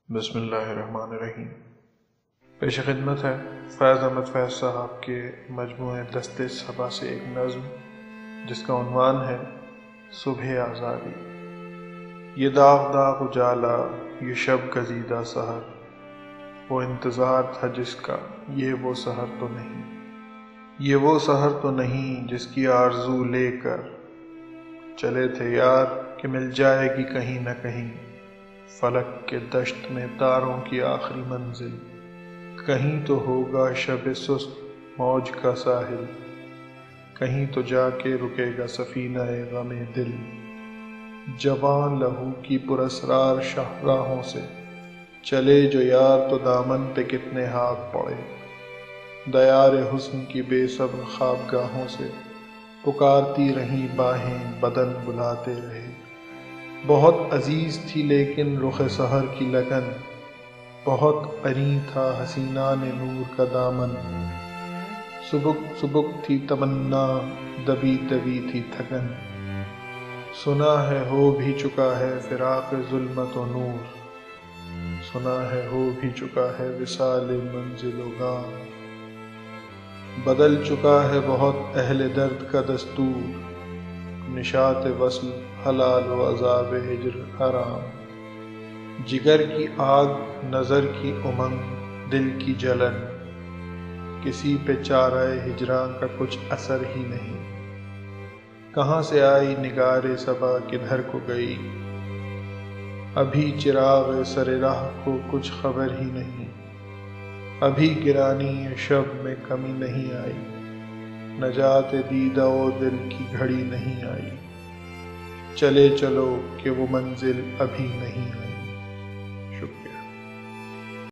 بسم اللہ الرحمن الرحیم۔ پیش خدمت ہے فیض احمد فیض صاحب کے مجموعہ دست صبا سے ایک نظم جس کا عنوان ہے صبح آزادی۔ یہ داغ داغ اجالا، یہ شب گزیدہ سحر، وہ انتظار تھا جس کا، یہ وہ سحر تو نہیں، یہ وہ سحر تو نہیں جس کی آرزو لے کر چلے تھے یار کہ مل جائے گی کہیں نہ کہیں۔ فلک کے دشت میں تاروں کی آخری منزل، کہیں تو ہوگا شب سست موج کا ساحل، کہیں تو جا کے رکے گا سفینہ غم دل۔ جوان لہو کی پراسرار شاہراہوں سے چلے جو یار، تو دامن پہ کتنے ہاتھ پڑے۔ دیار حسن کی بے صبر خوابگاہوں سے پکارتی رہیں باہیں، بدن بلاتے رہے۔ بہت عزیز تھی لیکن رخ سحر کی لگن، بہت قریب تھا حسینان نور کا دامن۔ سبک سبک تھی تمنا، دبی دبی تھی تھکن، سنا ہے ہو بھی چکا ہے فراق ظلمت و نور، سنا ہے ہو بھی چکا ہے وصال منزل و گام۔ بدل چکا ہے بہت اہل درد کا دستور، نشاط وصل حلال و عذاب ہجر حرام۔ جگر کی آگ، نظر کی امنگ، دل کی جلن، کسی پہ چارہ ہجراں کا کچھ اثر ہی نہیں۔ کہاں سے آئی نگار صبا کدھر کو گئی، ابھی چراغ سر راہ کو کچھ خبر ہی نہیں۔ ابھی گرانی شب میں کمی نہیں آئی، نجات دیدہ و دل کی گھڑی نہیں آئی۔ چلے چلو کہ وہ منزل ابھی نہیں